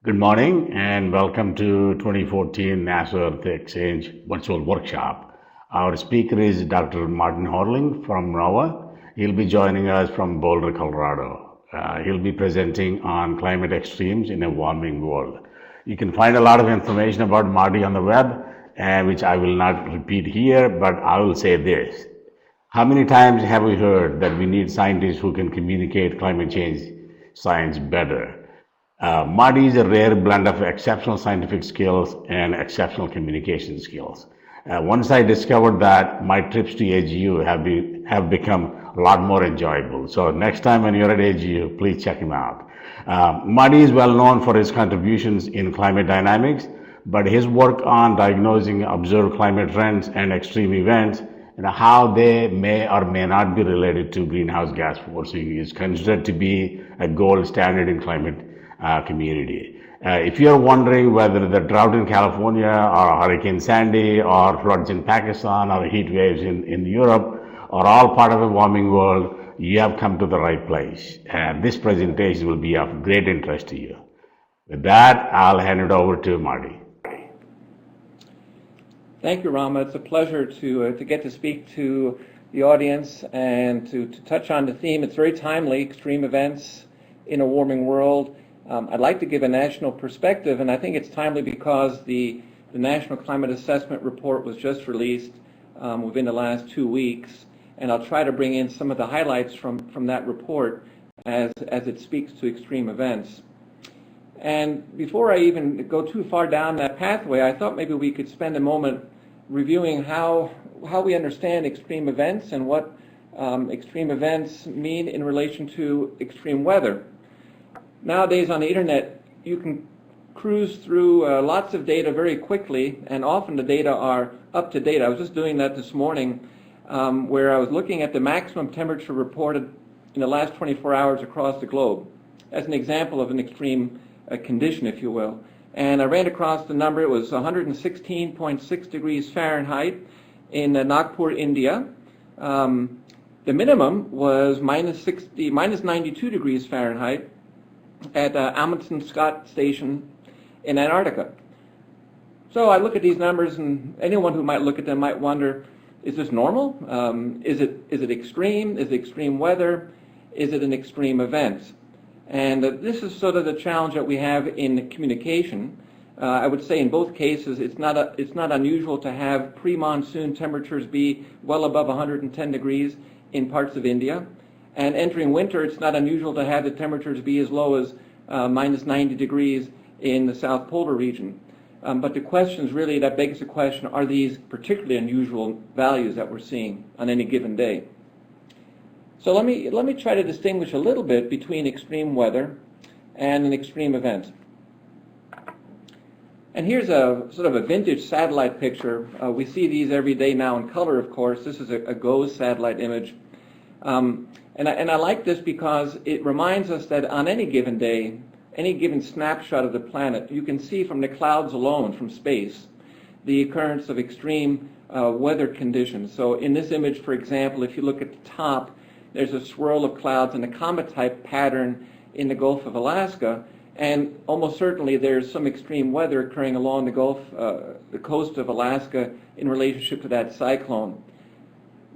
Good morning and welcome to 2014 NASA Earth Exchange Virtual Workshop. Our speaker is Dr. Martin Horling from NOAA. He'll be joining us from Boulder, Colorado. He'll be presenting on climate extremes in a warming world. You can find a lot of information about Marty on the web, which I will not repeat here, but I will say this. How many times have we heard that we need scientists who can communicate climate change science better? Marty is a rare blend of exceptional scientific skills and exceptional communication skills. Once I discovered that, my trips to AGU have become a lot more enjoyable. So next time when you're at AGU, please check him out. Marty is well known for his contributions in climate dynamics, but his work on diagnosing observed climate trends and extreme events and how they may or may not be related to greenhouse gas forcing is considered to be a gold standard in climate community. If you're wondering whether the drought in California or Hurricane Sandy or floods in Pakistan or heat waves in Europe are all part of a warming world, you have come to the right place. And this presentation will be of great interest to you. With that, I'll hand it over to Marty. Thank you, Rama. It's a pleasure to get to speak to the audience and to touch on the theme. It's very timely, extreme events in a warming world. I'd like to give a national perspective, and I think it's timely because the National Climate Assessment Report was just released within the last 2 weeks, and I'll try to bring in some of the highlights from that report as it speaks to extreme events. And before I even go too far down that pathway, I thought maybe we could spend a moment reviewing how we understand extreme events and what extreme events mean in relation to extreme weather. Nowadays on the internet, you can cruise through lots of data very quickly, and often the data are up to date. I was just doing that this morning where I was looking at the maximum temperature reported in the last 24 hours across the globe as an example of an extreme condition, if you will. And I ran across the number. It was 116.6 degrees Fahrenheit in Nagpur, India. The minimum was minus 92 degrees Fahrenheit at Amundsen Scott Station in Antarctica. So I look at these numbers, and anyone who might look at them might wonder, is this normal? Is it extreme? Is it extreme weather? Is it an extreme event? And this is sort of the challenge that we have in communication. I would say in both cases, it's not unusual to have pre-monsoon temperatures be well above 110 degrees in parts of India. And entering winter, it's not unusual to have the temperatures be as low as minus 90 degrees in the South Polar region. But the question is really, that begs the question, are these particularly unusual values that we're seeing on any given day? So let me try to distinguish a little bit between extreme weather and an extreme event. And here's a sort of a vintage satellite picture. We see these every day now in color, of course. This is a GOES satellite image. And I like this because it reminds us that on any given day, any given snapshot of the planet, you can see from the clouds alone, from space, the occurrence of extreme weather conditions. So in this image, for example, if you look at the top, there's a swirl of clouds in a comet-type pattern in the Gulf of Alaska, and almost certainly there's some extreme weather occurring along the coast of Alaska in relationship to that cyclone.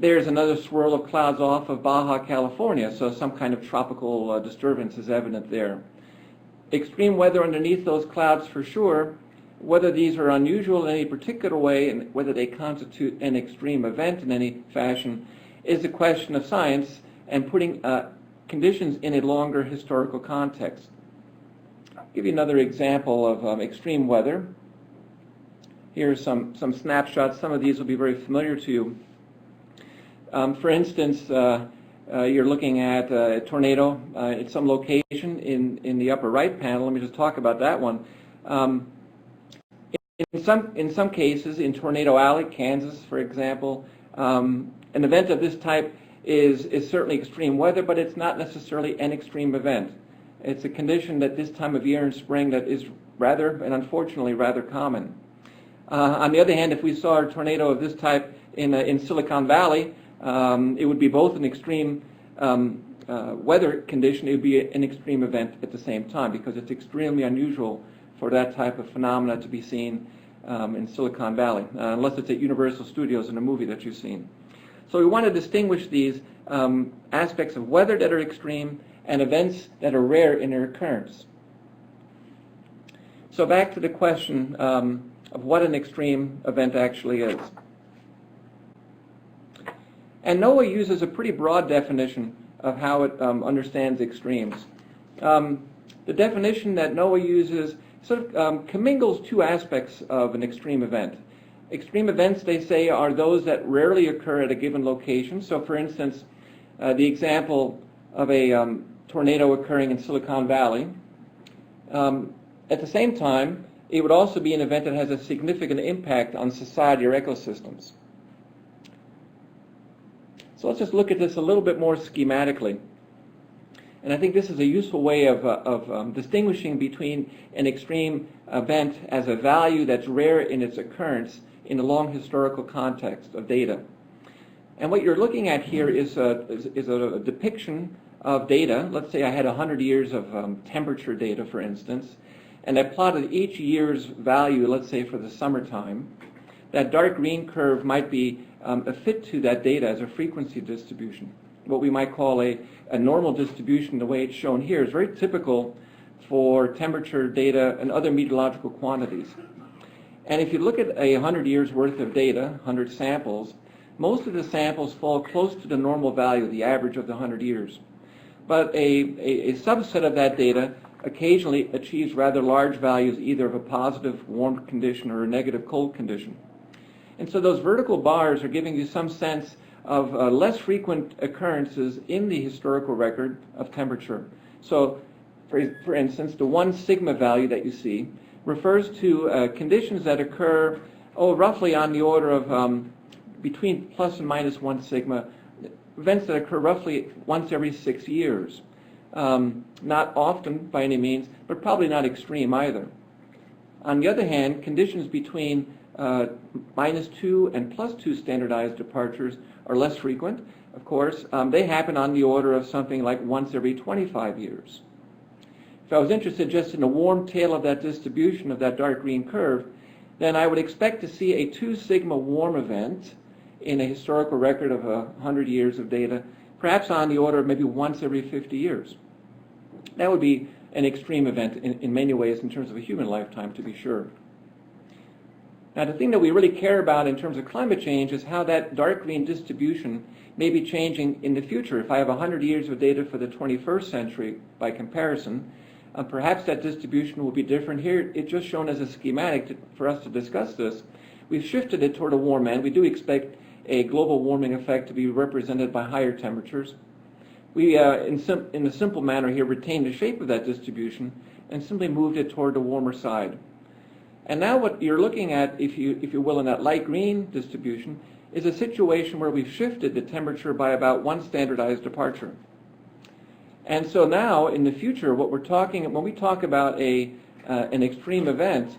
There's another swirl of clouds off of Baja California, so some kind of tropical disturbance is evident there. Extreme weather underneath those clouds for sure. Whether these are unusual in any particular way and whether they constitute an extreme event in any fashion is a question of science and putting conditions in a longer historical context. I'll give you another example of extreme weather. Here's some snapshots. Some of these will be very familiar to you. For instance, you're looking at a tornado at some location in the upper right panel. Let me just talk about that one. In some cases, in Tornado Alley, Kansas, for example, an event of this type is certainly extreme weather, but it's not necessarily an extreme event. It's a condition that this time of year in spring that is rather, and unfortunately, rather common. On the other hand, if we saw a tornado of this type in Silicon Valley, it would be both an extreme weather condition, it would be an extreme event at the same time because it's extremely unusual for that type of phenomena to be seen in Silicon Valley, unless it's at Universal Studios in a movie that you've seen. So we want to distinguish these aspects of weather that are extreme and events that are rare in their occurrence. So back to the question of what an extreme event actually is. And NOAA uses a pretty broad definition of how it understands extremes. The definition that NOAA uses sort of commingles two aspects of an extreme event. Extreme events, they say, are those that rarely occur at a given location. So for instance, the example of a tornado occurring in Silicon Valley. At the same time, it would also be an event that has a significant impact on society or ecosystems. So let's just look at this a little bit more schematically. And I think this is a useful way of distinguishing between an extreme event as a value that's rare in its occurrence in a long historical context of data. And what you're looking at here is a depiction of data. Let's say I had 100 years of temperature data, for instance, and I plotted each year's value, let's say for the summertime. That dark green curve might be a fit to that data as a frequency distribution. What we might call a normal distribution, the way it's shown here, is very typical for temperature data and other meteorological quantities. And if you look at 100 years worth of data, 100 samples, most of the samples fall close to the normal value, the average of the 100 years. But a subset of that data occasionally achieves rather large values, either of a positive warm condition or a negative cold condition. And so those vertical bars are giving you some sense of less frequent occurrences in the historical record of temperature. So, for instance, the 1 sigma value that you see refers to conditions that occur, roughly on the order of between plus and minus 1 sigma, events that occur roughly once every 6 years. Not often by any means, but probably not extreme either. On the other hand, conditions between -2 and +2 standardized departures are less frequent. Of course, they happen on the order of something like once every 25 years. If I was interested just in the warm tail of that distribution of that dark green curve, then I would expect to see a 2 sigma warm event in a historical record of 100 years of data, perhaps on the order of maybe once every 50 years. That would be an extreme event in many ways in terms of a human lifetime, to be sure. Now, the thing that we really care about in terms of climate change is how that dark green distribution may be changing in the future. If I have 100 years of data for the 21st century by comparison, perhaps that distribution will be different. Here, it's just shown as a schematic for us to discuss this. We've shifted it toward a warm end. We do expect a global warming effect to be represented by higher temperatures. We, in a simple manner here, retained the shape of that distribution and simply moved it toward the warmer side. And now what you're looking at, if you will, in that light green distribution, is a situation where we've shifted the temperature by about 1 standardized departure. And so now, in the future, what we're talking, when we talk about an extreme event,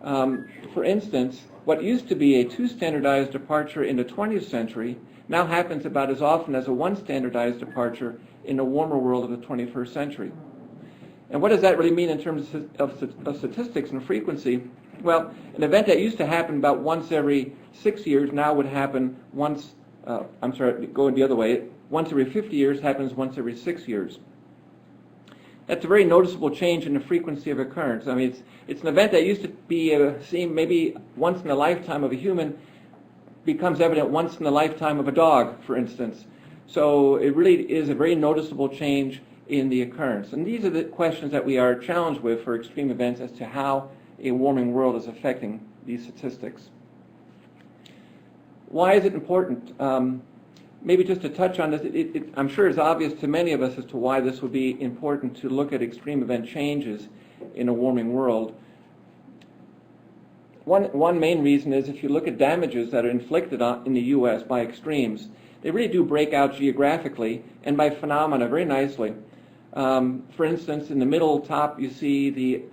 for instance, what used to be a 2 standardized departure in the 20th century now happens about as often as a 1 standardized departure in the warmer world of the 21st century. And what does that really mean in terms of statistics and frequency? Well, an event that used to happen about once every 6 years now would happen once, going the other way, once every 50 years happens once every 6 years. That's a very noticeable change in the frequency of occurrence. I mean, it's an event that used to be seen maybe once in the lifetime of a human, becomes evident once in the lifetime of a dog, for instance. So it really is a very noticeable change in the occurrence. And these are the questions that we are challenged with for extreme events as to how a warming world is affecting these statistics. Why is it important? Maybe just to touch on this, I'm sure it's obvious to many of us as to why this would be important to look at extreme event changes in a warming world. One main reason is if you look at damages that are inflicted in the U.S. by extremes, they really do break out geographically and by phenomena very nicely. For instance, in the middle top you see the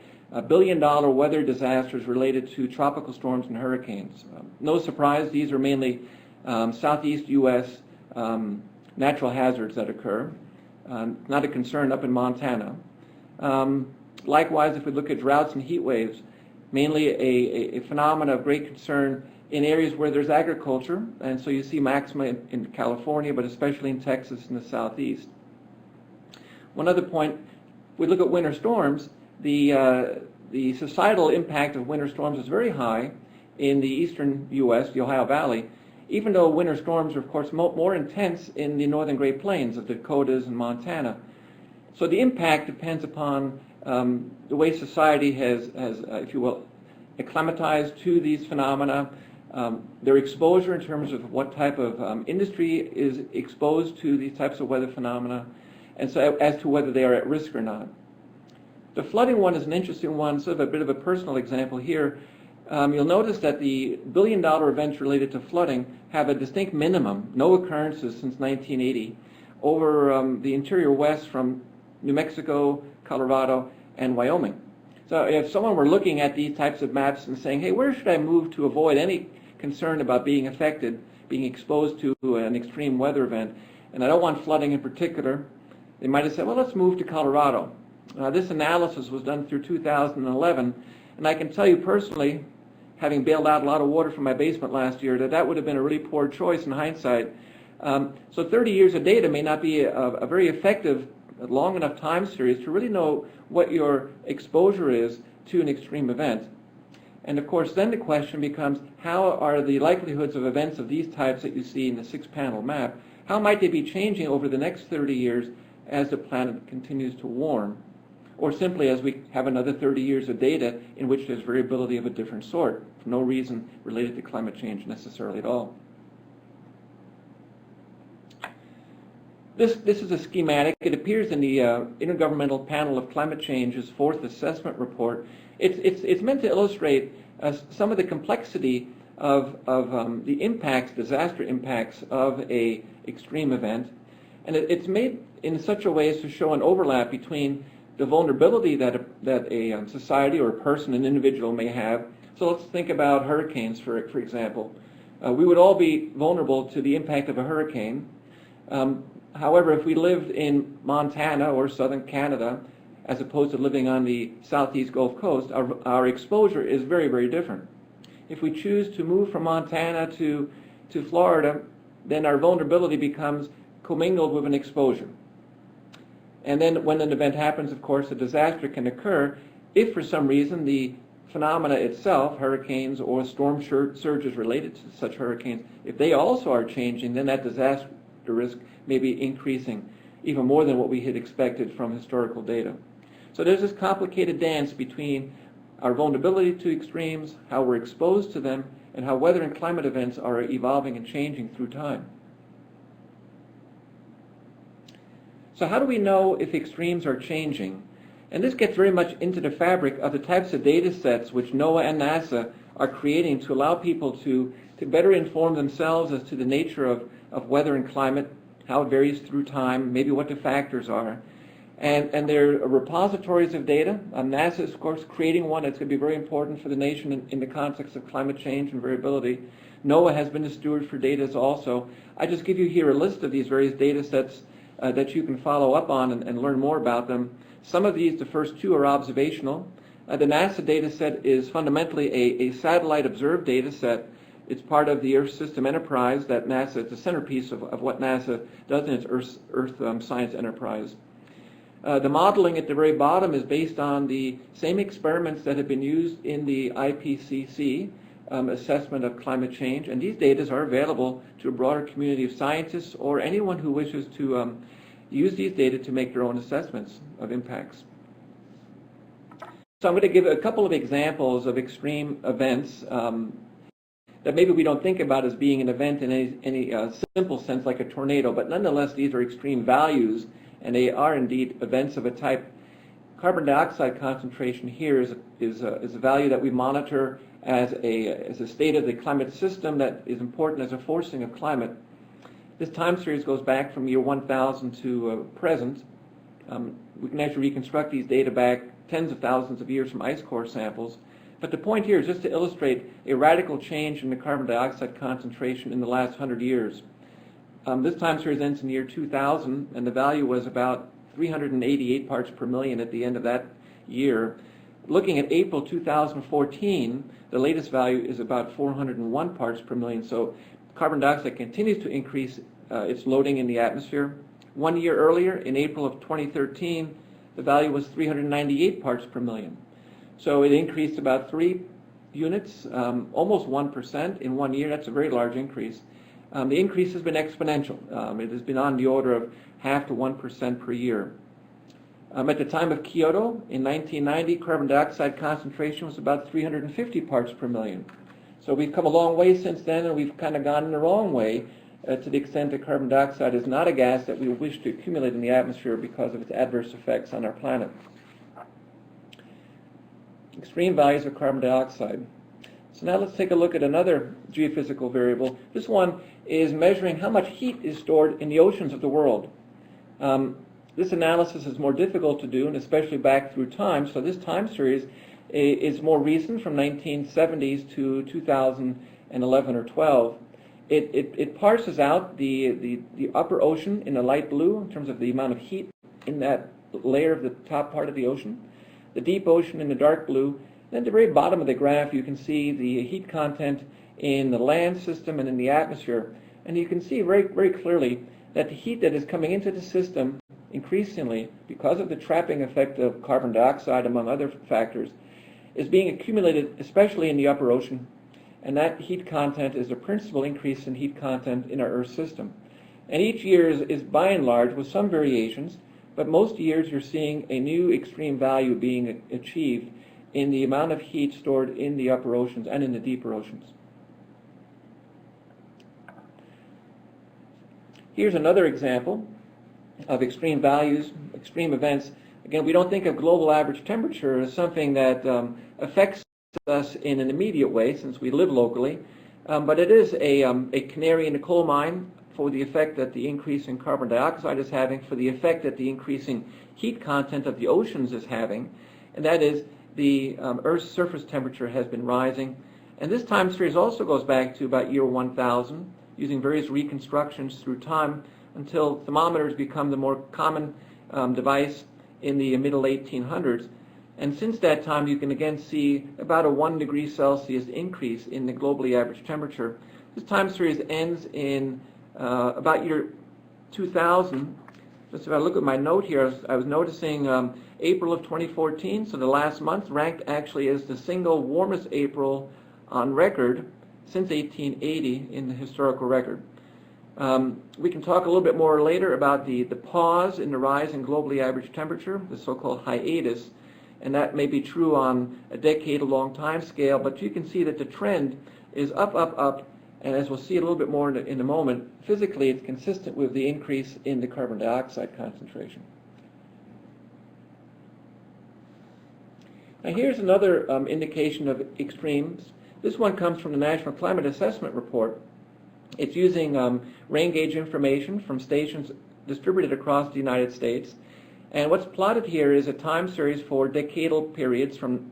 billion-dollar weather disasters related to tropical storms and hurricanes. No surprise, these are mainly southeast U.S. Natural hazards that occur. Not a concern up in Montana. Likewise, if we look at droughts and heat waves, mainly a phenomena of great concern in areas where there's agriculture, and so you see maxima in California, but especially in Texas and the southeast. One other point, we look at winter storms, the societal impact of winter storms is very high in the eastern U.S., the Ohio Valley, even though winter storms are, of course, more intense in the northern Great Plains of the Dakotas and Montana. So the impact depends upon the way society has, if you will, acclimatized to these phenomena, their exposure in terms of what type of industry is exposed to these types of weather phenomena, and so as to whether they are at risk or not. The flooding one is an interesting one, sort of a bit of a personal example here. You'll notice that the billion-dollar events related to flooding have a distinct minimum, no occurrences since 1980, over the interior west from New Mexico, Colorado, and Wyoming. So if someone were looking at these types of maps and saying, hey, where should I move to avoid any concern about being affected, being exposed to an extreme weather event, and I don't want flooding in particular, they might have said, well, let's move to Colorado. This analysis was done through 2011, and I can tell you personally, having bailed out a lot of water from my basement last year, that would have been a really poor choice in hindsight. So 30 years of data may not be a very effective, long enough time series to really know what your exposure is to an extreme event. And of course, then the question becomes, how are the likelihoods of events of these types that you see in the 6-panel map, how might they be changing over the next 30 years as the planet continues to warm? Or simply as we have another 30 years of data in which there's variability of a different sort, for no reason related to climate change necessarily at all. This is a schematic. It appears in the Intergovernmental Panel of Climate Change's 4th assessment report. It's meant to illustrate some of the complexity of the impacts, disaster impacts of a extreme event. And it's made in such a way as to show an overlap between the vulnerability that a society or a person, an individual may have. So let's think about hurricanes, for example. We would all be vulnerable to the impact of a hurricane. However, if we lived in Montana or southern Canada, as opposed to living on the southeast Gulf Coast, our exposure is very, very different. If we choose to move from Montana to Florida, then our vulnerability becomes commingled with an exposure. And then when an event happens, of course, a disaster can occur if for some reason the phenomena itself, hurricanes or storm surges related to such hurricanes, if they also are changing, then that disaster risk may be increasing even more than what we had expected from historical data. So there's this complicated dance between our vulnerability to extremes, how we're exposed to them, and how weather and climate events are evolving and changing through time. So how do we know if extremes are changing? And this gets very much into the fabric of the types of data sets which NOAA and NASA are creating to allow people to better inform themselves as to the nature of weather and climate, how it varies through time, maybe what the factors are. And there are repositories of data. NASA is, of course, creating one that's going to be very important for the nation in the context of climate change and variability. NOAA has been a steward for data also. I just give you here a list of these various data sets that you can follow up on and learn more about them. Some of these, the first two, are observational. The NASA data set is fundamentally a satellite observed data set. It's part of the Earth System Enterprise that NASA, it's the centerpiece of what NASA does in its Earth Science Enterprise. The modeling at the very bottom is based on the same experiments that have been used in the IPCC assessment of climate change, and these data are available to a broader community of scientists or anyone who wishes to use these data to make their own assessments of impacts. So I'm going to give a couple of examples of extreme events that maybe we don't think about as being an event in any simple sense like a tornado, but nonetheless these are extreme values, and they are indeed events of a type. Carbon dioxide concentration here is a value that we monitor as a state of the climate system that is important as a forcing of climate. This time series goes back from year 1000 to present. We can actually reconstruct these data back tens of thousands of years from ice core samples. But the point here is just to illustrate a radical change in the carbon dioxide concentration in the last 100 years. This time series ends in year 2000, and the value was about 388 parts per million at the end of that year. Looking at April 2014, the latest value is about 401 parts per million. So carbon dioxide continues to increase its loading in the atmosphere. 1 year earlier, in April of 2013, the value was 398 parts per million. So it increased about 3 units, almost 1% in 1 year. That's a very large increase. The increase has been exponential. It has been on the order of 0.5 to 1% per year. At the time of Kyoto in 1990, carbon dioxide concentration was about 350 parts per million. So we've come a long way since then, and we've kind of gone in the wrong way to the extent that carbon dioxide is not a gas that we wish to accumulate in the atmosphere because of its adverse effects on our planet. Extreme values of carbon dioxide. So now let's take a look at another geophysical variable. This one is measuring how much heat is stored in the oceans of the world. This analysis is more difficult to do, and especially back through time. So this time series is more recent, from 1970s to 2011 or 12. It parses out the upper ocean in the light blue in terms of the amount of heat in that layer of the top part of the ocean, the deep ocean in the dark blue. Then at the very bottom of the graph, you can see the heat content in the land system and in the atmosphere. And you can see very, very clearly that the heat that is coming into the system increasingly, because of the trapping effect of carbon dioxide, among other factors, is being accumulated especially in the upper ocean. And that heat content is a principal increase in heat content in our Earth system. And each year is by and large, with some variations, but most years you're seeing a new extreme value being achieved in the amount of heat stored in the upper oceans and in the deeper oceans. Here's another example of extreme values, extreme events. Again, we don't think of global average temperature as something that affects us in an immediate way, since we live locally, but it is a canary in the coal mine for the effect that the increase in carbon dioxide is having, for the effect that the increasing heat content of the oceans is having, and that is the Earth's surface temperature has been rising. And this time series also goes back to about year 1000, using various reconstructions through time until thermometers become the more common device in the middle 1800s. And since that time, you can again see about a 1 degree Celsius increase in the globally average temperature. This time series ends in about year 2000. Just if I look at my note here, I was noticing April of 2014, so the last month, ranked actually as the single warmest April on record since 1880 in the historical record. We can talk a little bit more later about the pause in the rise in globally average temperature, the so-called hiatus, and that may be true on a decade-long time scale, but you can see that the trend is up, up, up, and as we'll see a little bit more in a moment, physically it's consistent with the increase in the carbon dioxide concentration. Now here's another indication of extremes. This one comes from the National Climate Assessment Report. It's using rain gauge information from stations distributed across the United States. And what's plotted here is a time series for decadal periods from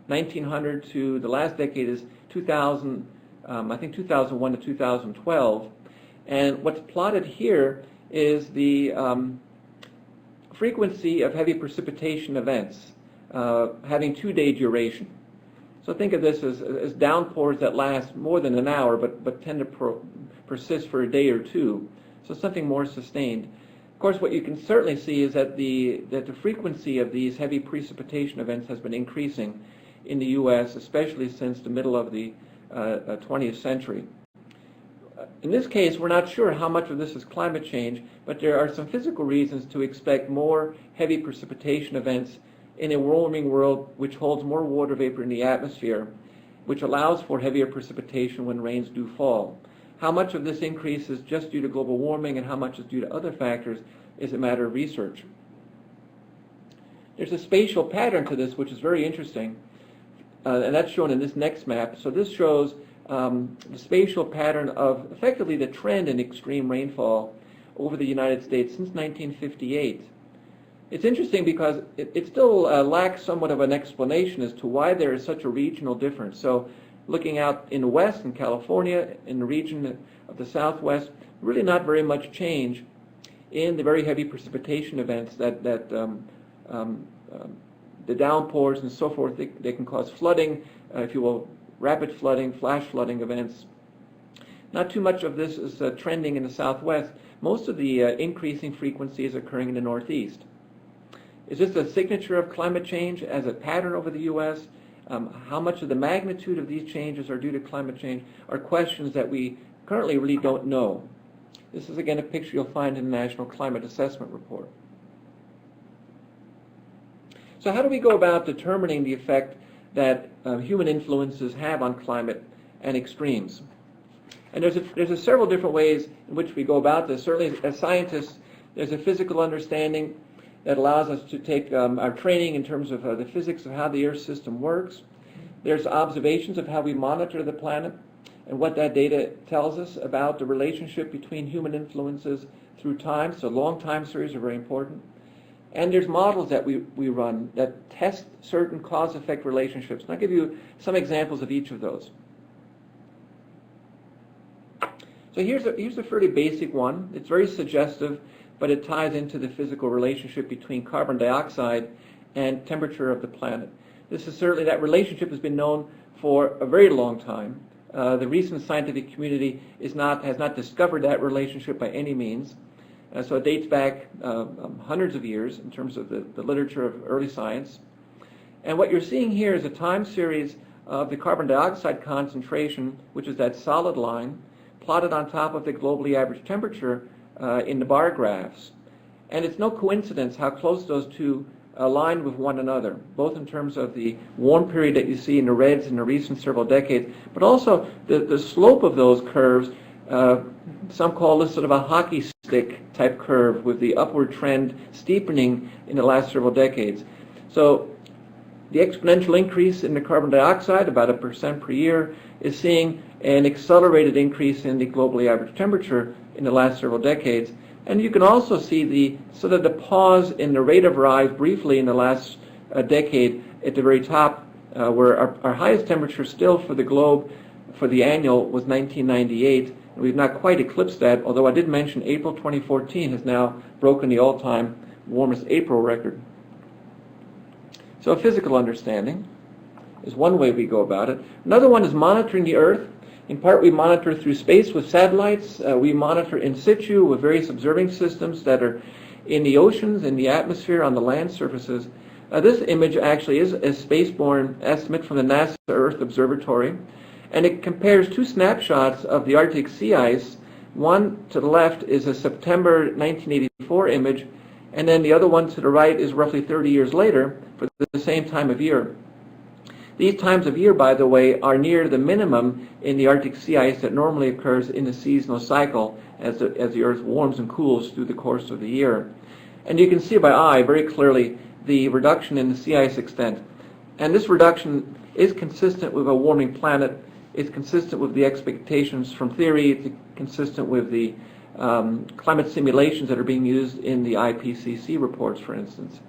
1900 to the last decade is 2000, I think 2001 to 2012. And what's plotted here is the frequency of heavy precipitation events having 2-day duration. So think of this as downpours that last more than an hour but tend to persist for a day or two. So something more sustained. Of course, what you can certainly see is that the frequency of these heavy precipitation events has been increasing in the U.S., especially since the middle of the 20th century. In this case, we're not sure how much of this is climate change, but there are some physical reasons to expect more heavy precipitation events in a warming world which holds more water vapor in the atmosphere, which allows for heavier precipitation when rains do fall. How much of this increase is just due to global warming and how much is due to other factors is a matter of research. There's a spatial pattern to this which is very interesting, and that's shown in this next map. So this shows the spatial pattern of effectively the trend in extreme rainfall over the United States since 1958. It's interesting because it still lacks somewhat of an explanation as to why there is such a regional difference. So looking out in the west, in California, in the region of the southwest, really not very much change in the very heavy precipitation events that the downpours and so forth. They can cause flooding, if you will, rapid flooding, flash flooding events. Not too much of this is trending in the southwest. Most of the increasing frequency is occurring in the northeast. Is this a signature of climate change as a pattern over the U.S.? How much of the magnitude of these changes are due to climate change are questions that we currently really don't know. This is again a picture you'll find in the National Climate Assessment Report. So how do we go about determining the effect that human influences have on climate and extremes? And there's several different ways in which we go about this. Certainly as scientists, there's a physical understanding that allows us to take our training in terms of the physics of how the Earth system works. There's observations of how we monitor the planet and what that data tells us about the relationship between human influences through time. So long time series are very important. And there's models that we run that test certain cause-effect relationships. And I'll give you some examples of each of those. So here's a fairly basic one. It's very suggestive, but it ties into the physical relationship between carbon dioxide and temperature of the planet. This is certainly, that relationship has been known for a very long time. The recent scientific community has not discovered that relationship by any means. So it dates back hundreds of years in terms of the literature of early science. And what you're seeing here is a time series of the carbon dioxide concentration, which is that solid line, plotted on top of the globally average temperature in the bar graphs. And it's no coincidence how close those two align with one another, both in terms of the warm period that you see in the reds in the recent several decades, but also the slope of those curves. Some call this sort of a hockey stick type curve with the upward trend steepening in the last several decades. So the exponential increase in the carbon dioxide, about 1% per year, is seeing an accelerated increase in the globally average temperature in the last several decades. And you can also see the sort of the pause in the rate of rise briefly in the last decade at the very top, where our highest temperature still for the globe for the annual was 1998. And we've not quite eclipsed that, although I did mention April 2014 has now broken the all-time warmest April record. So a physical understanding is one way we go about it. Another one is monitoring the Earth. In part, we monitor through space with satellites. We monitor in situ with various observing systems that are in the oceans, in the atmosphere, on the land surfaces. This image actually is a spaceborne estimate from the NASA Earth Observatory, and it compares two snapshots of the Arctic sea ice. One to the left is a September 1984 image, and then the other one to the right is roughly 30 years later for the same time of year. These times of year, by the way, are near the minimum in the Arctic sea ice that normally occurs in the seasonal cycle as the Earth warms and cools through the course of the year. And you can see by eye very clearly the reduction in the sea ice extent. And this reduction is consistent with a warming planet. It's consistent with the expectations from theory. It's consistent with the climate simulations that are being used in the IPCC reports, for instance.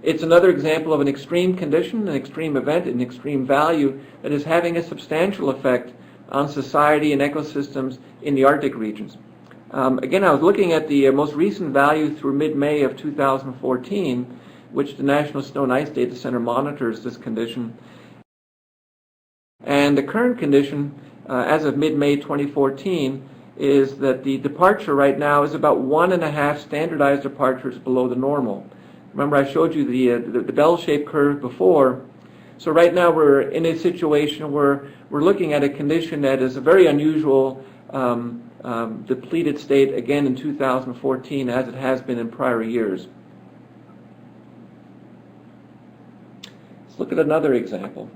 It's another example of an extreme condition, an extreme event, an extreme value that is having a substantial effect on society and ecosystems in the Arctic regions. Again, I was looking at the most recent value through mid-May of 2014, which the National Snow and Ice Data Center monitors this condition. And the current condition, as of mid-May 2014, is that the departure right now is about 1.5 standardized departures below the normal. Remember, I showed you the bell-shaped curve before. So right now we're in a situation where we're looking at a condition that is a very unusual depleted state again in 2014 as it has been in prior years. Let's look at another example.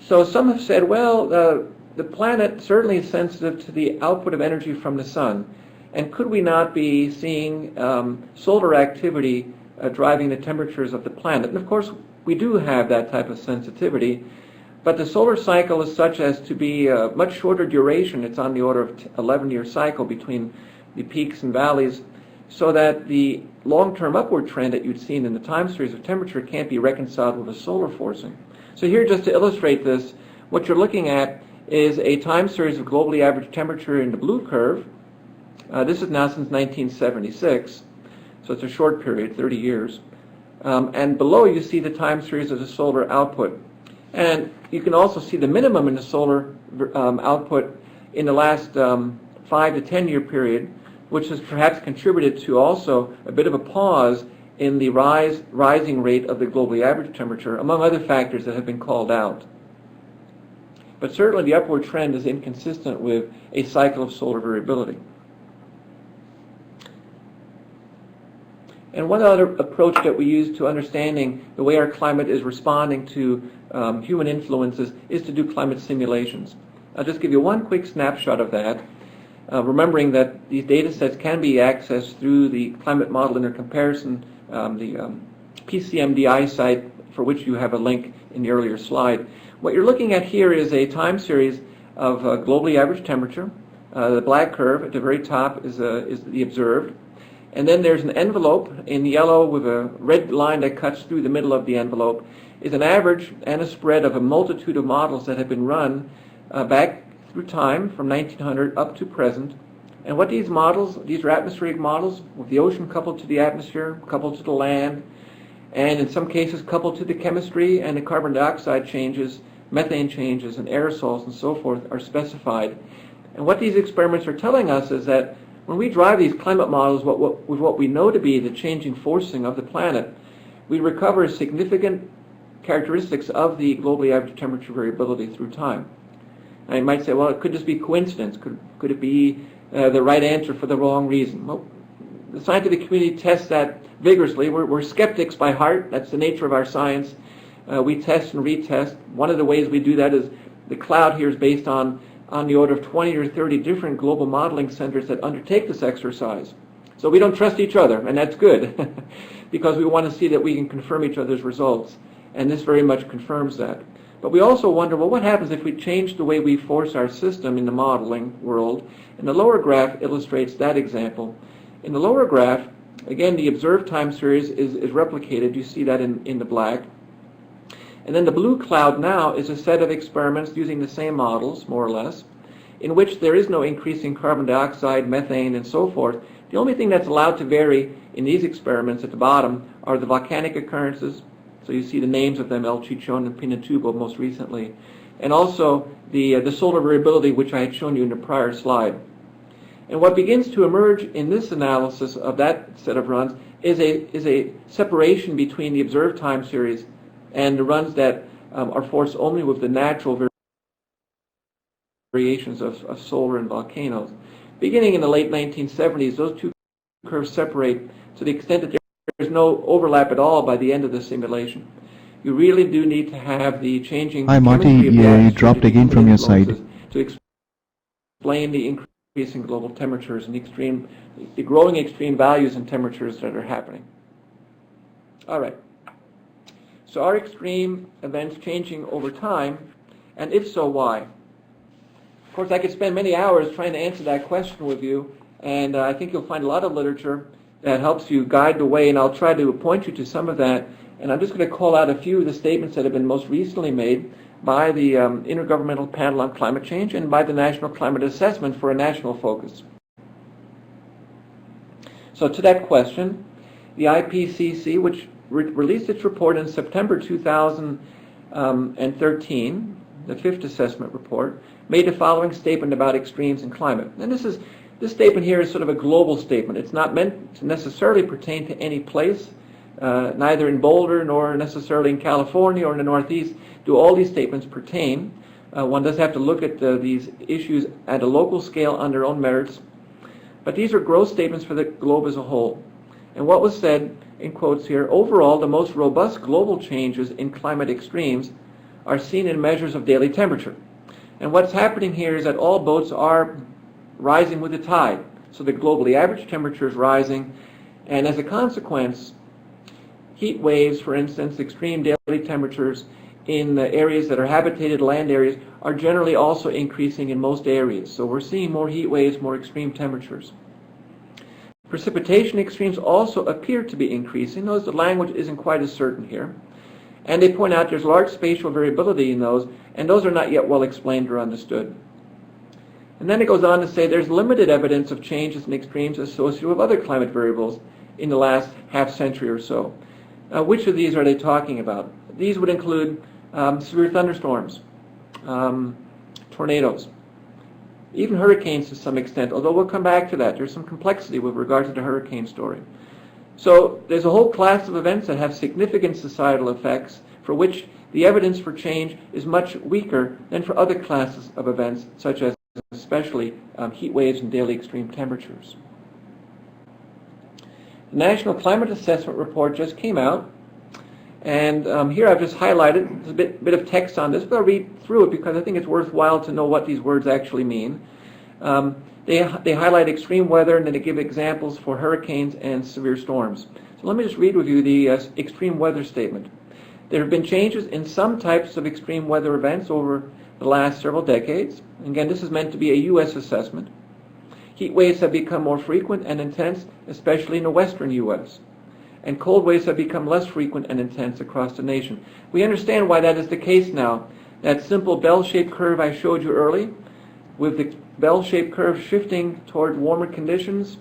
So some have said, well, the planet certainly is sensitive to the output of energy from the sun. And could we not be seeing solar activity driving the temperatures of the planet? And of course, we do have that type of sensitivity, but the solar cycle is such as to be a much shorter duration. It's on the order of 11-year cycle between the peaks and valleys, so that the long-term upward trend that you'd seen in the time series of temperature can't be reconciled with the solar forcing. So here, just to illustrate this, what you're looking at is a time series of globally average temperature in the blue curve, This is now since 1976, so it's a short period, 30 years. And below you see the time series of the solar output. And you can also see the minimum in the solar output in the last 5 to 10 year period, which has perhaps contributed to also a bit of a pause in the rising rate of the globally average temperature, among other factors that have been called out. But certainly the upward trend is inconsistent with a cycle of solar variability. And one other approach that we use to understanding the way our climate is responding to human influences is to do climate simulations. I'll just give you one quick snapshot of that, remembering that these data sets can be accessed through the Climate Model Intercomparison, the PCMDI site, for which you have a link in the earlier slide. What you're looking at here is a time series of globally average temperature. The black curve at the very top is the observed. And then there's an envelope in yellow with a red line that cuts through the middle of the envelope, is an average and a spread of a multitude of models that have been run back through time from 1900 up to present. And what these models, these are atmospheric models with the ocean coupled to the atmosphere, coupled to the land, and in some cases coupled to the chemistry and the carbon dioxide changes, methane changes, and aerosols and so forth are specified. And what these experiments are telling us is that when we drive these climate models with what we know to be the changing forcing of the planet, we recover significant characteristics of the globally average temperature variability through time. Now you might say, well, it could just be coincidence. Could it be the right answer for the wrong reason? Well, the scientific community tests that vigorously. We're skeptics by heart. That's the nature of our science. We test and retest. One of the ways we do that is the cloud here is based on the order of 20 or 30 different global modeling centers that undertake this exercise. So we don't trust each other, and that's good, because we want to see that we can confirm each other's results, and this very much confirms that. But we also wonder, well, what happens if we change the way we force our system in the modeling world? And the lower graph illustrates that example. In the lower graph, again, the observed time series is replicated. You see that in the black. And then the blue cloud now is a set of experiments using the same models, more or less, in which there is no increase in carbon dioxide, methane, and so forth. The only thing that's allowed to vary in these experiments at the bottom are the volcanic occurrences. So you see the names of them, El Chichon and Pinatubo most recently. And also the solar variability, which I had shown you in the prior slide. And what begins to emerge in this analysis of that set of runs is a separation between the observed time series and the runs that are forced only with the natural variations of solar and volcanoes. Beginning in the late 1970s, those two curves separate to the extent that there's no overlap at all by the end of the simulation. You really do need to have the changing Hi Marty, you dropped again from your side. To explain the increase in global temperatures and the growing extreme values in temperatures that are happening. All right. So are extreme events changing over time, and if so, why? Of course, I could spend many hours trying to answer that question with you, and I think you'll find a lot of literature that helps you guide the way, and I'll try to point you to some of that. And I'm just going to call out a few of the statements that have been most recently made by the Intergovernmental Panel on Climate Change and by the National Climate Assessment for a national focus. So to that question, the IPCC, which released its report in September 2013, the fifth assessment report, made the following statement about extremes in climate. And this statement here is sort of a global statement. It's not meant to necessarily pertain to any place, neither in Boulder nor necessarily in California or in the Northeast do all these statements pertain. One does have to look at these issues at a local scale on their own merits. But these are gross statements for the globe as a whole. And what was said, in quotes here, overall, the most robust global changes in climate extremes are seen in measures of daily temperature. And what's happening here is that all boats are rising with the tide. So the globally average temperature is rising, and as a consequence, heat waves, for instance, extreme daily temperatures in the areas that are habitated land areas are generally also increasing in most areas. So we're seeing more heat waves, more extreme temperatures. Precipitation extremes also appear to be increasing. Notice the language isn't quite as certain here. And they point out there's large spatial variability in those, and those are not yet well explained or understood. And then it goes on to say there's limited evidence of changes in extremes associated with other climate variables in the last half century or so. Which of these are they talking about? These would include severe thunderstorms, tornadoes, even hurricanes to some extent, although we'll come back to that. There's some complexity with regard to the hurricane story. So there's a whole class of events that have significant societal effects for which the evidence for change is much weaker than for other classes of events, such as especially heat waves and daily extreme temperatures. The National Climate Assessment Report just came out, and here I've just highlighted, there's a bit of text on this, but I'll read through it because I think it's worthwhile to know what these words actually mean. They highlight extreme weather, and then they give examples for hurricanes and severe storms. So let me just read with you the extreme weather statement. There have been changes in some types of extreme weather events over the last several decades. Again, this is meant to be a U.S. assessment. Heat waves have become more frequent and intense, especially in the western U.S. And cold waves have become less frequent and intense across the nation. We understand why that is the case now. That simple bell-shaped curve I showed you early, with the bell-shaped curve shifting toward warmer conditions,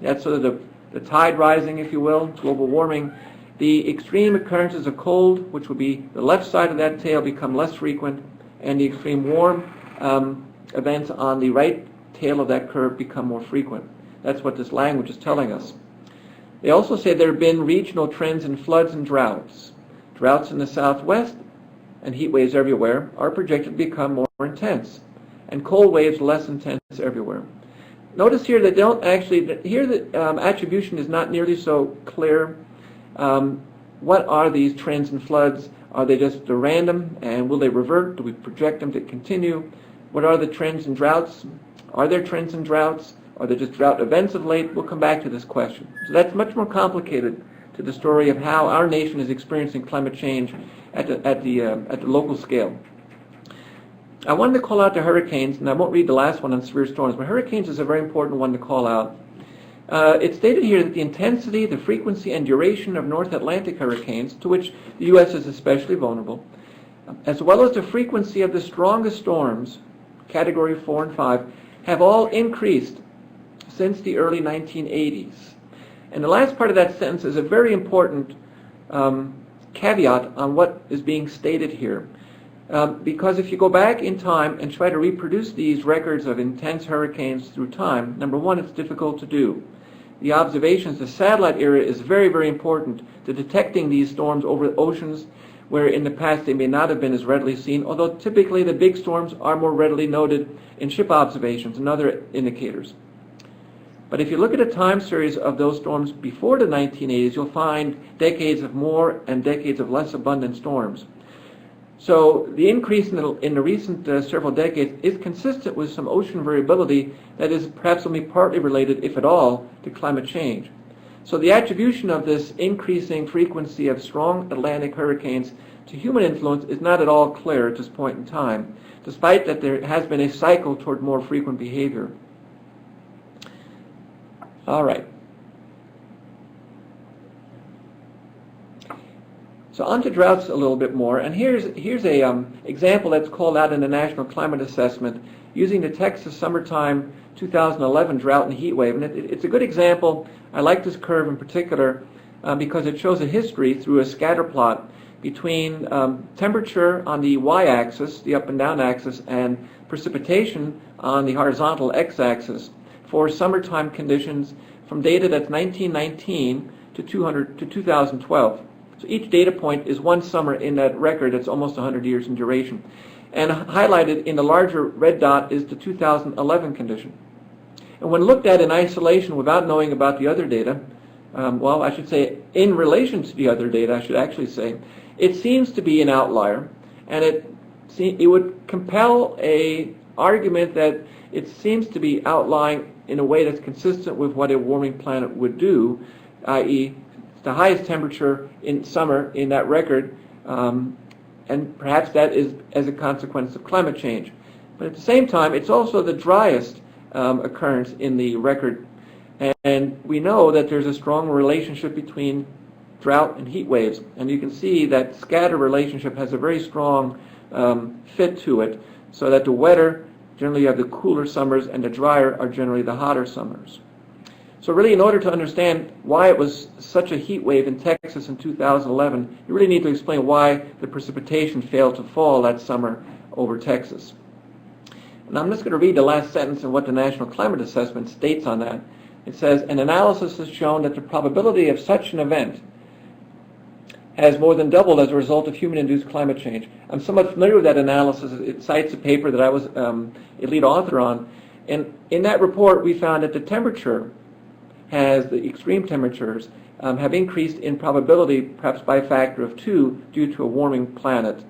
that's sort of the tide rising, if you will, global warming. The extreme occurrences of cold, which would be the left side of that tail, become less frequent, and the extreme warm events on the right tail of that curve become more frequent. That's what this language is telling us. They also say there have been regional trends in floods and droughts. Droughts in the southwest and heat waves everywhere are projected to become more intense, and cold waves less intense everywhere. Notice here that the attribution is not nearly so clear. What are these trends in floods? Are they just random, and will they revert? Do we project them to continue? What are the trends in droughts? Are there trends in droughts? Are there just drought events of late? We'll come back to this question. So that's much more complicated to the story of how our nation is experiencing climate change at the local scale. I wanted to call out the hurricanes, and I won't read the last one on severe storms, but hurricanes is a very important one to call out. It's stated here that the intensity, the frequency, and duration of North Atlantic hurricanes, to which the U.S. is especially vulnerable, as well as the frequency of the strongest storms, Category 4 and 5, have all increased since the early 1980s. And the last part of that sentence is a very important caveat on what is being stated here. Because if you go back in time and try to reproduce these records of intense hurricanes through time, number one, it's difficult to do. The observations, the satellite era is very, very important to detecting these storms over oceans where in the past they may not have been as readily seen, although typically the big storms are more readily noted in ship observations and other indicators. But if you look at a time series of those storms before the 1980s, you'll find decades of more and decades of less abundant storms. So the increase in the recent several decades is consistent with some ocean variability that is perhaps only partly related, if at all, to climate change. So the attribution of this increasing frequency of strong Atlantic hurricanes to human influence is not at all clear at this point in time, despite that there has been a cycle toward more frequent behavior. All right. So on to droughts a little bit more, and here's a example that's called out in the National Climate Assessment using the Texas summertime 2011 drought and heat wave. And it's a good example. I like this curve in particular because it shows a history through a scatter plot between temperature on the y-axis, the up and down axis, and precipitation on the horizontal x-axis for summertime conditions from data that's 1919 to 2012. So each data point is one summer in that record that's almost 100 years in duration. And highlighted in the larger red dot is the 2011 condition. And when looked at in isolation without knowing about the other data, well, I should say in relation to the other data, I should actually say, it seems to be an outlier, and it would compel an argument that it seems to be outlying in a way that's consistent with what a warming planet would do, i.e. the highest temperature in summer in that record, and perhaps that is as a consequence of climate change. But at the same time, it's also the driest occurrence in the record, and we know that there's a strong relationship between drought and heat waves, and you can see that scatter relationship has a very strong fit to it, so that the wetter Generally you have the cooler summers, and the drier are generally the hotter summers. So really, in order to understand why it was such a heat wave in Texas in 2011, you really need to explain why the precipitation failed to fall that summer over Texas. And I'm just going to read the last sentence and what the National Climate Assessment states on that. It says, an analysis has shown that the probability of such an event has more than doubled as a result of human-induced climate change. I'm somewhat familiar with that analysis. It cites a paper that I was a lead author on. And in that report, we found that the temperature the extreme temperatures have increased in probability perhaps by a factor of 2 due to a warming planet.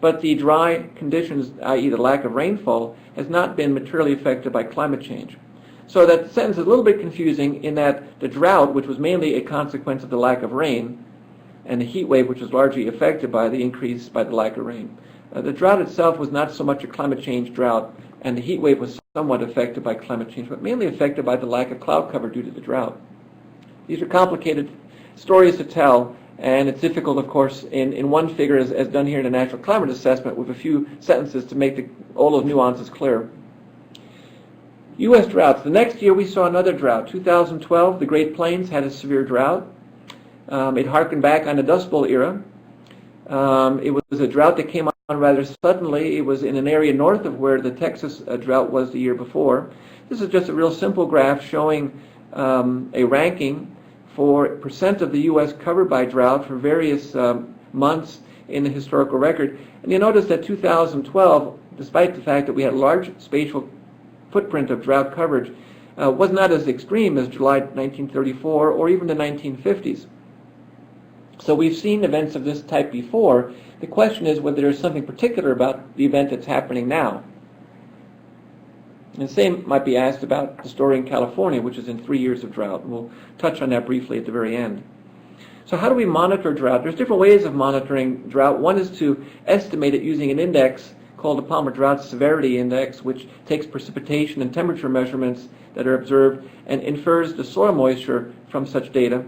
But the dry conditions, i.e. the lack of rainfall, has not been materially affected by climate change. So that sentence is a little bit confusing in that the drought, which was mainly a consequence of the lack of rain, and the heat wave, which was largely affected by the increase by the lack of rain. The drought itself was not so much a climate change drought, and the heat wave was somewhat affected by climate change, but mainly affected by the lack of cloud cover due to the drought. These are complicated stories to tell, and it's difficult, of course, in one figure, as done here in the National Climate Assessment, with a few sentences to make all those nuances clear. U.S. droughts. The next year we saw another drought. 2012, the Great Plains had a severe drought. It harkened back on the Dust Bowl era. It was a drought that came on rather suddenly. It was in an area north of where the Texas drought was the year before. This is just a real simple graph showing a ranking for percent of the U.S. covered by drought for various months in the historical record. And you'll notice that 2012, despite the fact that we had a large spatial footprint of drought coverage, was not as extreme as July 1934 or even the 1950s. So we've seen events of this type before. The question is whether there's something particular about the event that's happening now. And the same might be asked about the story in California, which is in 3 years of drought. We'll touch on that briefly at the very end. So how do we monitor drought? There's different ways of monitoring drought. One is to estimate it using an index called the Palmer Drought Severity Index, which takes precipitation and temperature measurements that are observed and infers the soil moisture from such data.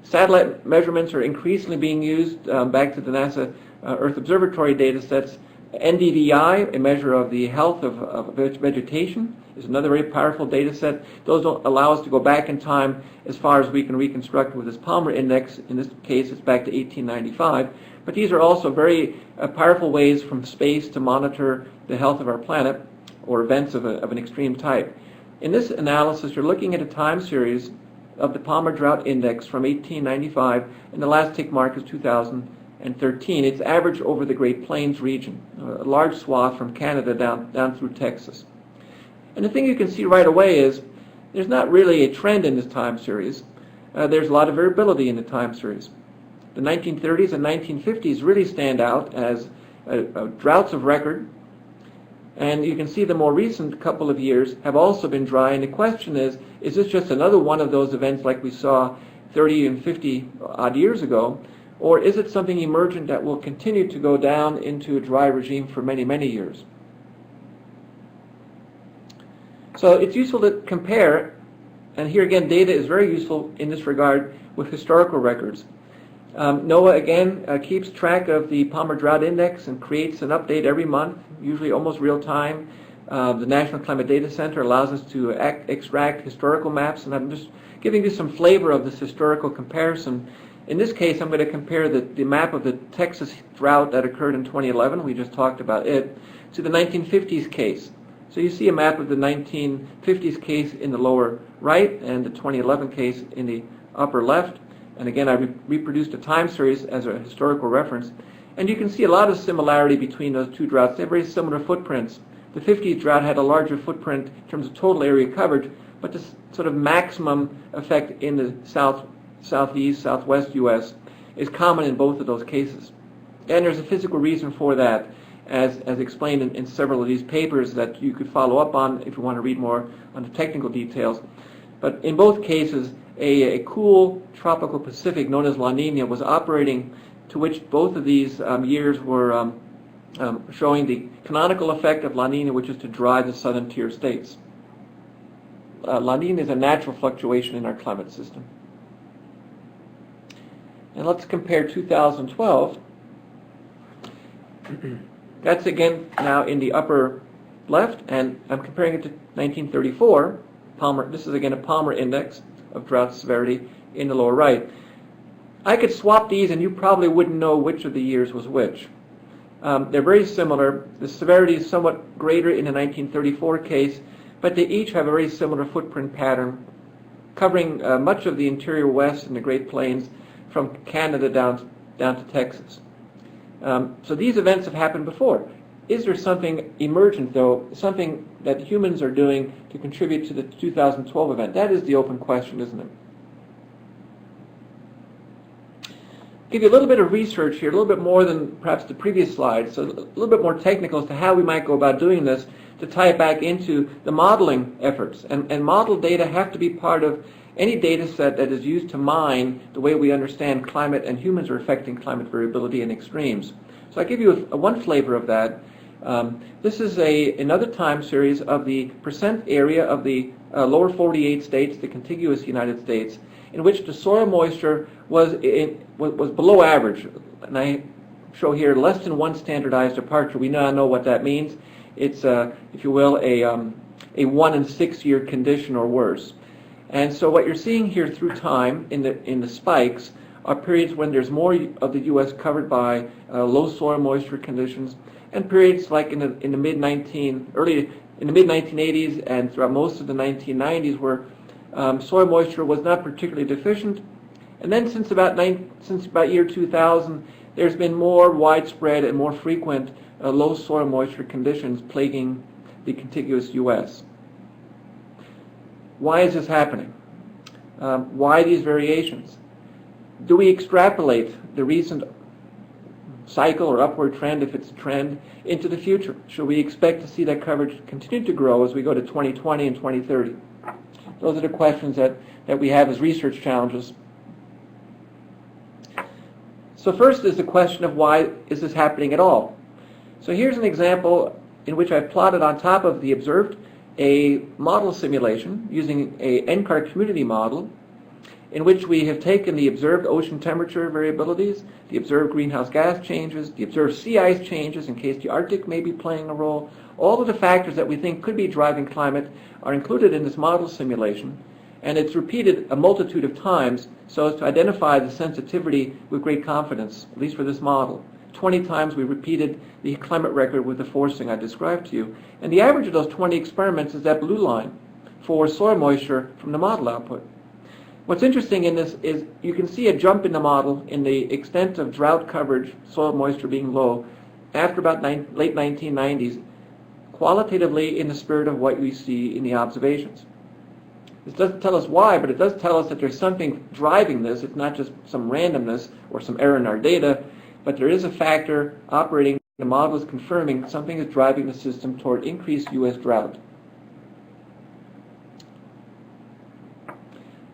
Satellite measurements are increasingly being used, back to the NASA Earth Observatory data sets. NDVI, a measure of the health of vegetation, is another very powerful data set. Those don't allow us to go back in time as far as we can reconstruct with this Palmer Index. In this case, it's back to 1895. But these are also very powerful ways from space to monitor the health of our planet or events of an extreme type. In this analysis, you're looking at a time series of the Palmer Drought Index from 1895, and the last tick mark is 2013. It's averaged over the Great Plains region, a large swath from Canada down through Texas. And the thing you can see right away is there's not really a trend in this time series. There's a lot of variability in the time series. The 1930s and 1950s really stand out as droughts of record, and you can see the more recent couple of years have also been dry, and the question is this just another one of those events like we saw 30 and 50 odd years ago, or is it something emergent that will continue to go down into a dry regime for many, many years? So it's useful to compare, and here again data is very useful in this regard with historical records. NOAA again keeps track of the Palmer Drought Index and creates an update every month, usually almost real time. The National Climate Data Center allows us to extract historical maps, and I'm just giving you some flavor of this historical comparison. In this case, I'm going to compare the map of the Texas drought that occurred in 2011, we just talked about it, to the 1950s case. So you see a map of the 1950s case in the lower right and the 2011 case in the upper left. And again, I reproduced a time series as a historical reference. And you can see a lot of similarity between those two droughts. They have very similar footprints. The 50s drought had a larger footprint in terms of total area coverage, but the sort of maximum effect in the southeast, southwest U.S. is common in both of those cases. And there's a physical reason for that, as explained in several of these papers that you could follow up on if you want to read more on the technical details. But in both cases, a cool tropical Pacific known as La Nina was operating, to which both of these years were showing the canonical effect of La Nina, which is to dry the southern tier states. La Nina is a natural fluctuation in our climate system. And let's compare 2012. That's again now in the upper left, and I'm comparing it to 1934. Palmer, this is again a Palmer index of drought severity in the lower right. I could swap these and you probably wouldn't know which of the years was which. They're very similar. The severity is somewhat greater in the 1934 case, but they each have a very similar footprint pattern, covering much of the interior west and the Great Plains from Canada down to Texas. So these events have happened before. Is there something emergent, though, something that humans are doing to contribute to the 2012 event? That is the open question, isn't it? Give you a little bit of research here, a little bit more than perhaps the previous slide, so a little bit more technical as to how we might go about doing this to tie it back into the modeling efforts. And model data have to be part of any data set that is used to mine the way we understand climate and humans are affecting climate variability and extremes. So I give you one flavor of that. This is another time series of the percent area of the lower 48 states, the contiguous United States, in which the soil moisture was below average. And I show here less than one standardized departure. We now know what that means. It's, if you will, a 1 in 6 year condition or worse. And so what you're seeing here through time in the spikes are periods when there's more of the U.S. covered by low soil moisture conditions, and periods like in the mid 1980s and throughout most of the 1990s where soil moisture was not particularly deficient. And then since about year 2000, there's been more widespread and more frequent low soil moisture conditions plaguing the contiguous U.S. Why is this happening? Why these variations? Do we extrapolate the recent cycle or upward trend, if it's a trend, into the future? Should we expect to see that coverage continue to grow as we go to 2020 and 2030? Those are the questions that we have as research challenges. So first is the question of why is this happening at all? So here's an example in which I've plotted on top of the observed a model simulation using a NCAR community model in which we have taken the observed ocean temperature variabilities, the observed greenhouse gas changes, the observed sea ice changes in case the Arctic may be playing a role. All of the factors that we think could be driving climate are included in this model simulation, and it's repeated a multitude of times so as to identify the sensitivity with great confidence, at least for this model. 20 times we repeated the climate record with the forcing I described to you, and the average of those 20 experiments is that blue line for soil moisture from the model output. What's interesting in this is you can see a jump in the model in the extent of drought coverage, soil moisture being low, after about late 1990s, qualitatively in the spirit of what we see in the observations. This doesn't tell us why, but it does tell us that there's something driving this. It's not just some randomness or some error in our data, but there is a factor operating. The model is confirming something is driving the system toward increased U.S. drought.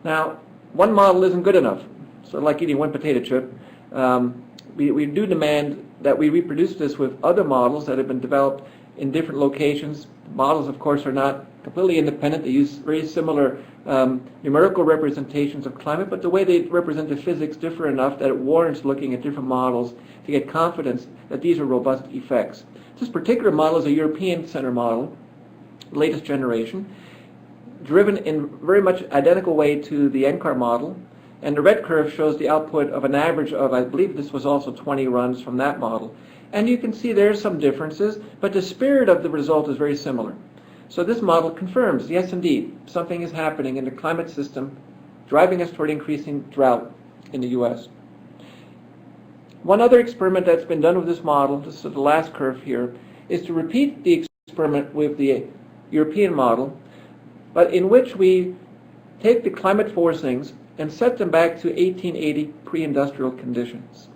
Now, one model isn't good enough. So like eating one potato chip, we do demand that we reproduce this with other models that have been developed in different locations. Models, of course, are not completely independent. They use very similar numerical representations of climate, but the way they represent the physics differ enough that it warrants looking at different models to get confidence that these are robust effects. This particular model is a European center model, latest generation, driven in very much identical way to the NCAR model, and the red curve shows the output of an average of, I believe this was also 20 runs from that model. And you can see there's some differences, but the spirit of the result is very similar. So this model confirms, yes indeed, something is happening in the climate system driving us toward increasing drought in the U.S. One other experiment that's been done with this model, this is the last curve here, is to repeat the experiment with the European model, but in which we take the climate forcings and set them back to 1880 pre-industrial conditions.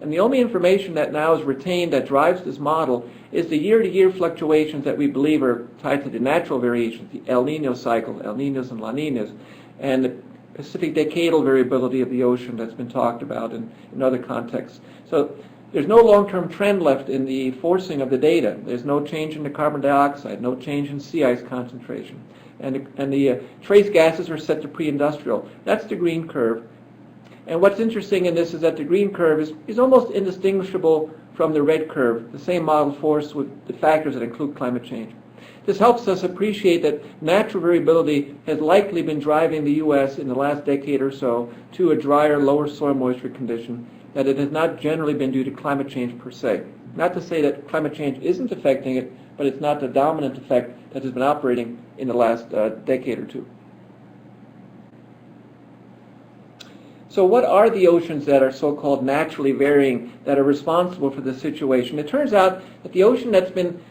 And the only information that now is retained that drives this model is the year-to-year fluctuations that we believe are tied to the natural variations, the El Nino cycle, El Ninos and La Ninas, and the Pacific decadal variability of the ocean that's been talked about in other contexts. So there's no long-term trend left in the forcing of the data. There's no change in the carbon dioxide, no change in sea ice concentration. And the trace gases are set to pre-industrial. That's the green curve. And what's interesting in this is that the green curve is almost indistinguishable from the red curve, the same model force with the factors that include climate change. This helps us appreciate that natural variability has likely been driving the U.S. in the last decade or so to a drier, lower soil moisture condition, that it has not generally been due to climate change per se. Not to say that climate change isn't affecting it, but it's not the dominant effect that has been operating in the last decade or two. So what are the oceans that are so-called naturally varying, that are responsible for this situation? It turns out that the ocean that's been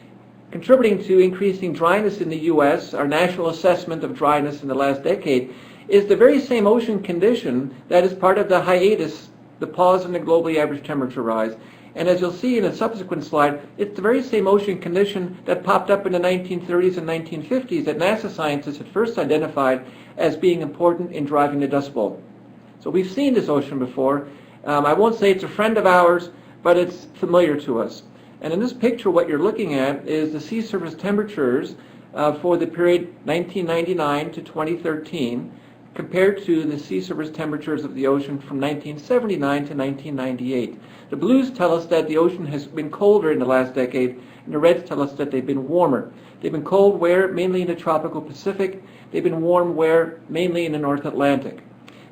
contributing to increasing dryness in the U.S., our national assessment of dryness in the last decade, is the very same ocean condition that is part of the hiatus, the pause in the globally average temperature rise. And as you'll see in a subsequent slide, it's the very same ocean condition that popped up in the 1930s and 1950s that NASA scientists had first identified as being important in driving the Dust Bowl. So we've seen this ocean before. I won't say it's a friend of ours, but it's familiar to us. And in this picture, what you're looking at is the sea surface temperatures for the period 1999 to 2013 compared to the sea surface temperatures of the ocean from 1979 to 1998. The blues tell us that the ocean has been colder in the last decade, and the reds tell us that they've been warmer. They've been cold where? Mainly in the tropical Pacific. They've been warm where? Mainly in the North Atlantic.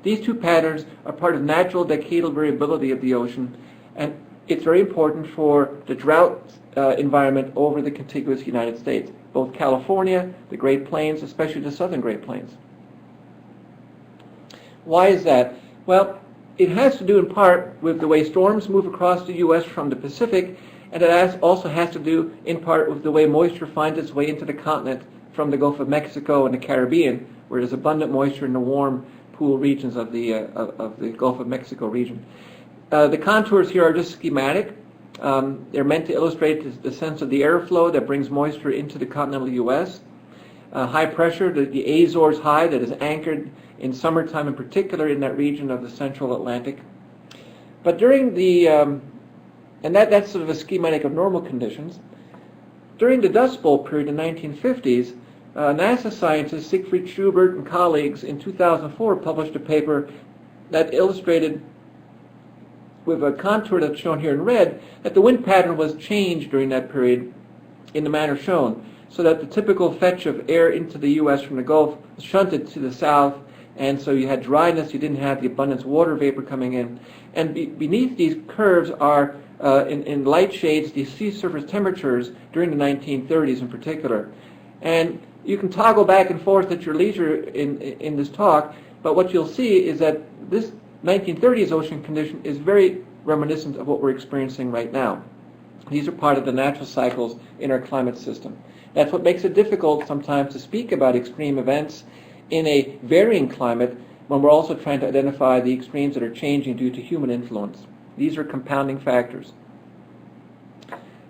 These two patterns are part of natural decadal variability of the ocean, and it's very important for the drought environment over the contiguous United States, both California, the Great Plains, especially the southern Great Plains. Why is that? Well, it has to do in part with the way storms move across the U.S. from the Pacific, and it also has to do in part with the way moisture finds its way into the continent from the Gulf of Mexico and the Caribbean, where there's abundant moisture in the warm pool regions of the Gulf of Mexico region. The contours here are just schematic. They're meant to illustrate the sense of the airflow that brings moisture into the continental U.S. High pressure, the Azores high that is anchored in summertime in particular in that region of the central Atlantic. But during the, and that's sort of a schematic of normal conditions. During the Dust Bowl period in the 1950s, NASA scientist Siegfried Schubert and colleagues in 2004 published a paper that illustrated with a contour that's shown here in red, that the wind pattern was changed during that period in the manner shown, so that the typical fetch of air into the U.S. from the Gulf was shunted to the south, and so you had dryness, you didn't have the abundance of water vapor coming in. And beneath these curves are, in light shades, the sea surface temperatures during the 1930s in particular. And you can toggle back and forth at your leisure in this talk, but what you'll see is that this 1930s ocean condition is very reminiscent of what we're experiencing right now. These are part of the natural cycles in our climate system. That's what makes it difficult sometimes to speak about extreme events in a varying climate when we're also trying to identify the extremes that are changing due to human influence. These are compounding factors.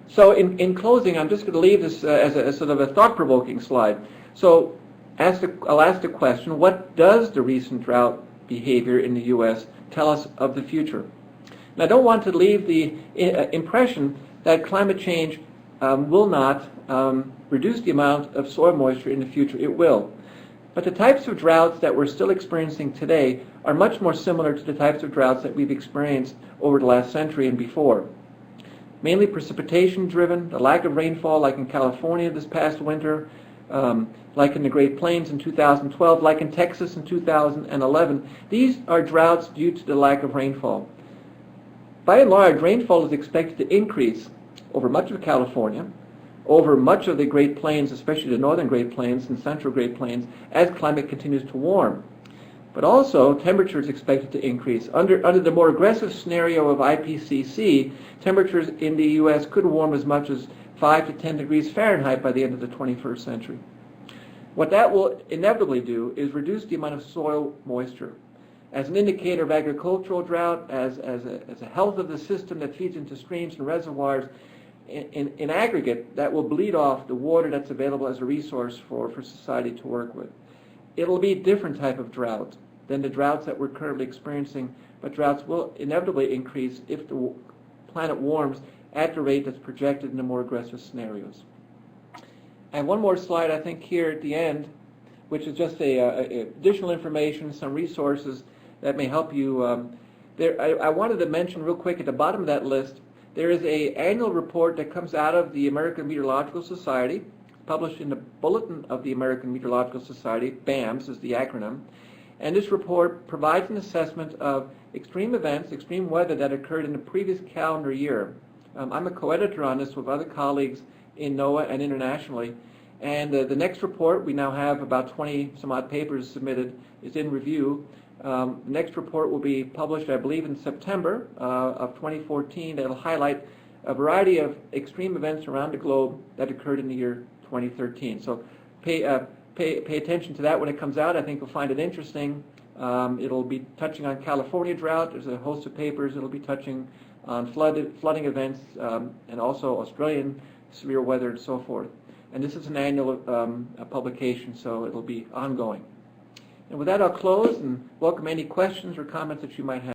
So in closing, I'm just going to leave this as a sort of a thought-provoking slide. So I'll ask the question, what does the recent drought behavior in the U.S. tell us of the future? And I don't want to leave the impression that climate change will not reduce the amount of soil moisture in the future. It will. But the types of droughts that we're still experiencing today are much more similar to the types of droughts that we've experienced over the last century and before. Mainly precipitation driven, the lack of rainfall like in California this past winter, like in the Great Plains in 2012, like in Texas in 2011. These are droughts due to the lack of rainfall. By and large, rainfall is expected to increase over much of California, over much of the Great Plains, especially the northern Great Plains and central Great Plains, as climate continues to warm. But also, temperature is expected to increase. Under the more aggressive scenario of IPCC, temperatures in the U.S. could warm as much as 5 to 10 degrees Fahrenheit by the end of the 21st century. What that will inevitably do is reduce the amount of soil moisture. As an indicator of agricultural drought, as a health of the system that feeds into streams and reservoirs, in aggregate, that will bleed off the water that's available as a resource for society to work with. It'll be a different type of drought than the droughts that we're currently experiencing, but droughts will inevitably increase if the planet warms at the rate that's projected in the more aggressive scenarios. I have one more slide, I think, here at the end, which is just additional information, some resources that may help you. I wanted to mention real quick at the bottom of that list, there is an annual report that comes out of the American Meteorological Society. published in the Bulletin of the American Meteorological Society. BAMS is the acronym. And this report provides an assessment of extreme events, extreme weather that occurred in the previous calendar year. I'm a co-editor on this with other colleagues in NOAA and internationally. And the next report, we now have about 20 some odd papers submitted, is in review. The next report will be published, I believe, in September of 2014. That will highlight a variety of extreme events around the globe that occurred in the year 2013. So pay attention to that when it comes out. I think you'll find it interesting. It'll be touching on California drought. There's a host of papers. It'll be touching on flooding events and also Australian severe weather and so forth. And this is an annual publication, so it'll be ongoing. And with that, I'll close and welcome any questions or comments that you might have.